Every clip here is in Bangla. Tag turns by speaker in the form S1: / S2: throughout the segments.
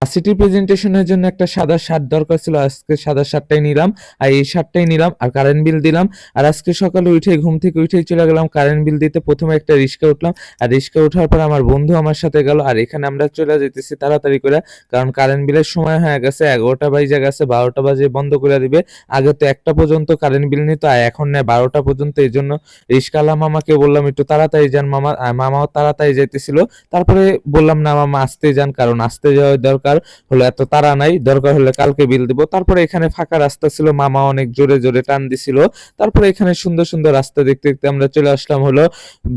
S1: ভার্সিটি প্রেজেন্টেশনের জন্য একটা সাদা শার্ট দরকার ছিল, আজকে সাদা শার্টটাই নিলাম। আর এই শার্টটাই নিলাম আর কারেন্ট বিল দিলাম। আর আজকে সকালে উঠে ঘুম থেকে উঠেই চলে গেলাম কারেন্ট বিল দিতে। প্রথমে একটা রিক্সা উঠলাম, আর রিক্সা ওঠার পর আমার বন্ধু আমার সাথে গেল। আর এখানে আমরা চলে যেতেছি তাড়াতাড়ি করে, কারণ কারেন্ট বিলের সময় হয়ে গেছে, 11টা বাজে গেছে, 12টা বাজে বন্ধ করে দিবে। আগে তো 1টা পর্যন্ত কারেন্ট বিল নিত, আর এখন নেয় 12টা পর্যন্ত। এই জন্য রিক্সাওয়ালা মামাকে বললাম একটু তাড়াতাড়ি যান মামা, আর মামাও তাড়াতাড়ি যাইতেছিল। তারপরে বললাম না মামা আস্তে যান, কারণ আস্তে যাওয়ার দরকার হলো, এত তাড়া নাই, দরকার হলে কালকে বিল দিব। তারপরে এখানে ফাঁকা রাস্তা ছিল, মামা অনেক জোরে জোরে টান দিছিল। তারপরে এখানে সুন্দর সুন্দর রাস্তা দেখতে দেখতে আমরা চলে আসলাম হলো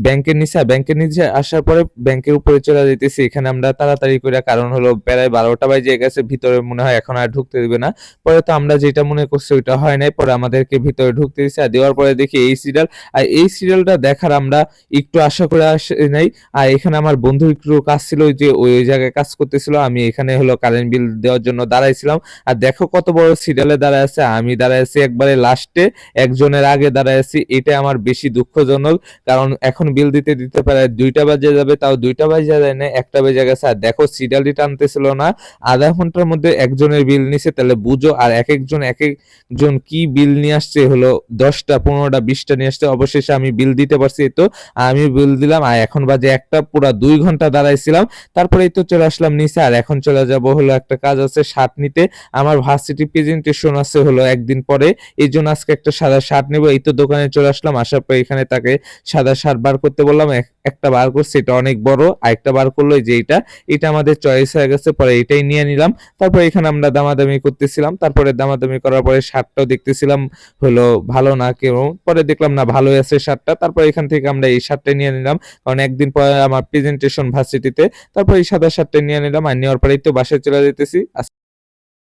S1: ব্যাংকের নিচে। ব্যাংকের নিচে আসার পরে ব্যাংকের উপরে চলে যেতেছি। এখানে আমরা তাড়াতাড়ি করে, কারণ হলো প্রায় 12টা বাজে গেছে, ভিতরে মনে হয় এখন আর ঢুকতে দিবে না। পরে তো আমরা যেটা মনে করছি ওইটা হয় নাই, পরে আমাদেরকে ভিতরে ঢুকতে দিচ্ছে। আর দেওয়ার পরে দেখি এই সিরিয়াল, আর এই সিরিয়ালটা দেখার আমরা একটু আশা করে আসি নাই। আর এখানে আমার বন্ধুর একটু কাজ ছিল, ওই যে ওই জায়গায় কাজ করতেছিল, আমি এখানে হলো কারেন্ট বিল দেওয়ার জন্য দাঁড়াইছিলাম। আর দেখো কত বড় সিরিয়ালে দাঁড়ায় আছে, আমি দাঁড়ায় আছি একবারে লাস্টে, একজনের আগে দাঁড়ায় আছি। এটা আমার বেশি দুঃখজনক, কারণ এখন বিল দিতে দিতে পারে 2টা বাজে যাবে, তাও 2টা বাজে যায় না, 1টা বেজে গেছে। আর দেখো সিরিয়ালই টানতেছিল না, আধা ঘন্টার মধ্যে একজনের বিল নিছে, তাহলে বুঝো। আর এক একজন কি বিল নিয়ে আসছে, হলো 10টা 15টা 20টা নিয়ে আসছে। অবশেষে আমি বিল দিতে পারছি, এই তো আমি বিল দিলাম। আর এখন বাজে 1টা, পুরা 2 ঘন্টা দাঁড়াইছিলাম। তারপরে এই তো চলে আসলাম নিচে, আর এখন চলে যাব হলো একটা কাজ আছে শার্ট নিতে। আমার ভার্সিটি প্রেজেন্টেশন আছে হলো একদিন পরে, এই জন্য আজকে একটা সাদা শার্ট নেবো। এই তো দোকানে চলে আসলাম, আসার পর এখানে তাকে সাদা শার্ট বার করতে বললাম। একটা বার করছে, এটা অনেক বড়। আরেকটা বার করলো, যে এটা আমাদের চয়েস হয়ে গেছে, পরে এটাই নিয়ে নিলাম। তারপর এখানে আমরা দামাদামি করতেছিলাম, তারপরে দামাদামি করার পরে শার্টটাও দেখতেছিলাম হলো ভালো না কেউ, পরে দেখলাম না ভালোই আছে শার্টটা। তারপর এখান থেকে আমরা এই শার্টটা নিয়ে নিলাম, কারণ একদিন পরে আমার প্রেজেন্টেশন ভার্সিটিতে। তারপর এই সাদা শার্টটা নিয়ে নিলাম, আর নেওয়ার পরেই তো বাসায় চলে যেতেছি।